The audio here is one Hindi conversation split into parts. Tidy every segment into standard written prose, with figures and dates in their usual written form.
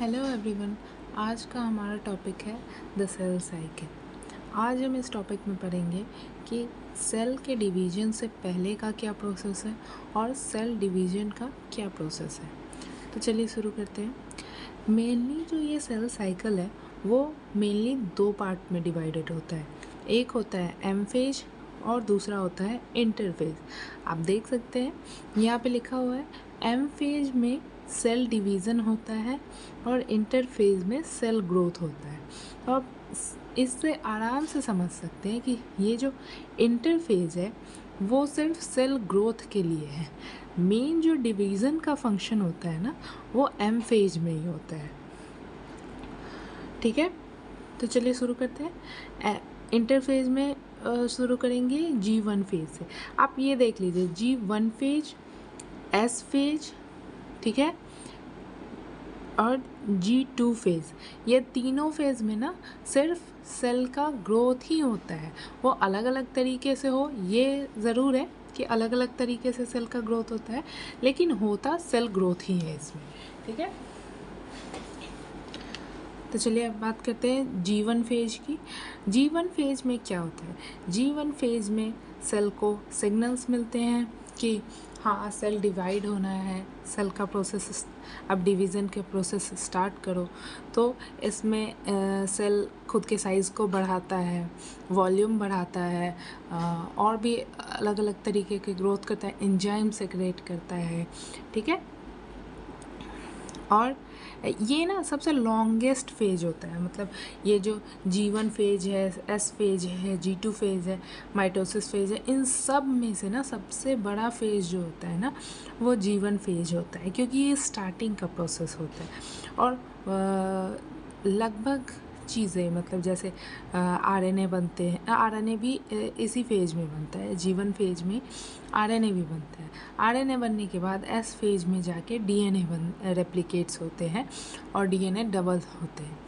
Hello everyone. आज का हमारा टॉपिक है द सेल साइकिल। आज हम इस टॉपिक में पढ़ेंगे कि सेल के डिवीजन से पहले का क्या प्रोसेस है और सेल डिवीजन का क्या प्रोसेस है। तो चलिए शुरू करते हैं। मेनली जो ये सेल साइकिल है वो मेनली दो पार्ट में डिवाइडेड होता है। एक होता है एम फेज और दूसरा होता है इंटरफेज। आप देख सकते हैं यहाँ पे लिखा हुआ है एम फेज में सेल डिवीज़न होता है और इंटरफेज में सेल ग्रोथ होता है। तो आप इससे आराम से समझ सकते हैं कि ये जो इंटरफेज है वो सिर्फ सेल ग्रोथ के लिए है। मेन जो डिवीज़न का फंक्शन होता है ना वो एम फेज में ही होता है। ठीक है, तो चलिए शुरू करते हैं। इंटरफेज में शुरू करेंगे G1 फेज से। आप ये देख लीजिए G1 फेज, S फेज, ठीक है, और G2 फेज। ये तीनों फेज में ना सिर्फ सेल का ग्रोथ ही होता है। वो अलग अलग तरीके से हो, ये ज़रूर है कि अलग अलग तरीके से सेल का ग्रोथ होता है, लेकिन होता सेल ग्रोथ ही है इसमें। ठीक है, तो चलिए अब बात करते हैं G1 फेज की। G1 फेज में क्या होता है? G1 फेज में सेल को सिग्नल्स मिलते हैं कि हाँ सेल डिवाइड होना है, सेल का प्रोसेस अब डिवीज़न के प्रोसेस स्टार्ट करो। तो इसमें सेल खुद के साइज़ को बढ़ाता है, वॉल्यूम बढ़ाता है, और भी अलग अलग तरीके के ग्रोथ करता है, एंजाइम सेक्रेट करता है। ठीक है, और ये ना सबसे लॉन्गेस्ट फेज होता है। मतलब ये जो G1 फेज है, S फेज है, G2 फेज है, माइटोसिस फेज है, इन सब में से ना सबसे बड़ा फेज जो होता है ना वो G1 फेज होता है, क्योंकि ये स्टार्टिंग का प्रोसेस होता है। और लगभग चीज़ें मतलब जैसे RNA बनते हैं, RNA भी इसी फेज में बनता है। G1 फेज में RNA भी बनता है। RNA बनने के बाद S फेज में जाके DNA रेप्लिकेट्स होते हैं और DNA डबल होते हैं।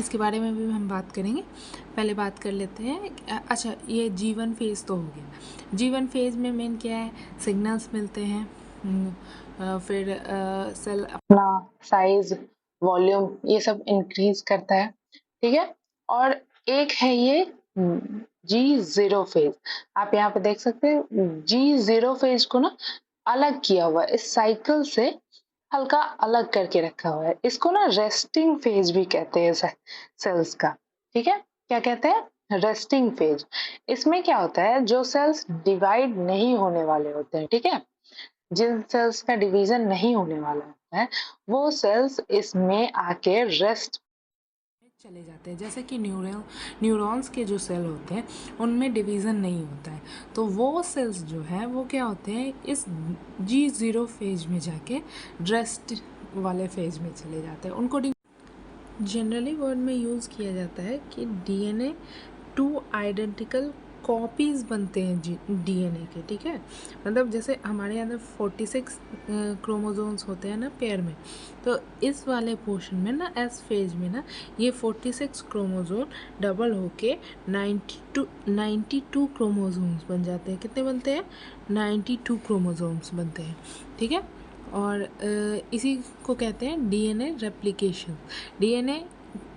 इसके बारे में भी हम बात करेंगे। पहले बात कर लेते हैं। अच्छा, ये G1 फेज तो हो गया। G1 फेज में मेन क्या है? सिग्नल्स मिलते हैं, फिर सेल अपना साइज, वॉल्यूम ये सब इंक्रीज करता है। ठीक है, और एक है ये G0 फेज। आप यहाँ पे देख सकते हैं G0 फेज को ना अलग किया हुआ है, इस साइकिल से हल्का अलग करके रखा हुआ है। इसको ना रेस्टिंग फेज भी कहते हैं सेल्स का। ठीक है, क्या कहते हैं? Resting phase. इसमें क्या होता है, जो सेल्स डिवाइड नहीं होने वाले होते हैं, ठीक है, जिन सेल्स का डिवीजन नहीं होने वाला होता है वो सेल्स इसमें आके रेस्ट चले जाते हैं। जैसे कि न्यूरॉन्स के जो सेल होते हैं उनमें डिवीज़न नहीं होता है, तो वो सेल्स जो है वो क्या होते हैं, इस G0 फेज में जाके रेस्ट वाले फेज में चले जाते हैं। उनको जनरली वर्ड में यूज़ किया जाता है कि DNA 2 आइडेंटिकल कॉपीज़ बनते हैं DNA के। ठीक है, मतलब जैसे हमारे अंदर 46 क्रोमोसोम्स होते हैं ना पेयर में, तो इस वाले पोर्शन में ना एस फेज में ना ये 46 क्रोमोसोम डबल होके 92 क्रोमोसोम्स बन जाते हैं। कितने बनते हैं? 92 क्रोमोसोम्स बनते हैं। ठीक है, और इसी को कहते हैं DNA replication. DNA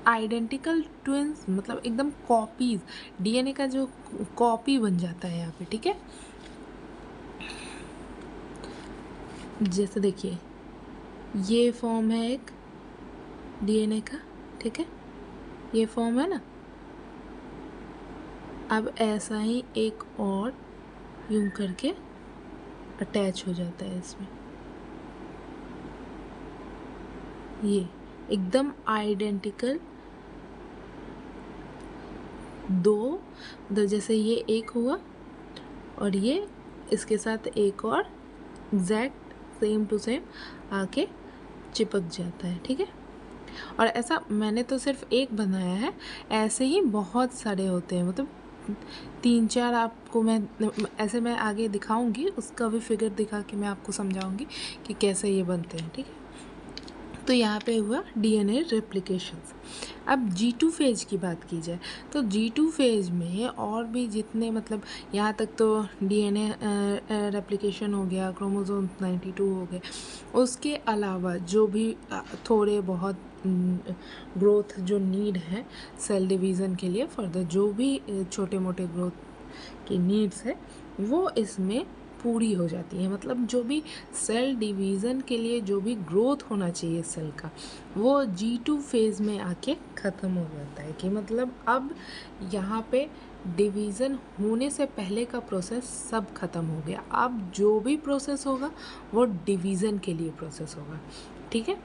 identical twins मतलब एकदम कॉपीज, DNA का जो कॉपी बन जाता है यहाँ पे। ठीक है, जैसे देखिए ये फॉर्म है एक DNA का, ठीक है, ये फॉर्म है ना। अब ऐसा ही एक और यूं करके अटैच हो जाता है इसमें, ये एकदम आइडेंटिकल दो, मतलब जैसे ये एक हुआ और ये इसके साथ एक और एग्जैक्ट सेम टू सेम आके चिपक जाता है। ठीक है, और ऐसा मैंने तो सिर्फ एक बनाया है, ऐसे ही बहुत सारे होते हैं, मतलब 3-4 आपको मैं ऐसे मैं आगे दिखाऊंगी, उसका भी फिगर दिखा के मैं आपको समझाऊंगी कि कैसे ये बनते हैं। ठीक है, तो यहाँ पे हुआ DNA रेप्लिकेशंस। अब G2 फेज की बात की जाए तो G2 फेज में और भी जितने मतलब यहाँ तक तो DNA रेप्लिकेशन हो गया, क्रोमोसोम 92 हो गए, उसके अलावा जो भी थोड़े बहुत ग्रोथ जो नीड है सेल डिवीज़न के लिए, फर्दर जो भी छोटे मोटे ग्रोथ की नीड्स है वो इसमें पूरी हो जाती है। मतलब जो भी सेल डिवीज़न के लिए जो भी ग्रोथ होना चाहिए सेल का, वो G2 फेज़ में आके ख़त्म हो जाता है। कि मतलब अब यहाँ पे डिवीज़न होने से पहले का प्रोसेस सब ख़त्म हो गया। अब जो भी प्रोसेस होगा वो डिवीज़न के लिए प्रोसेस होगा। ठीक है।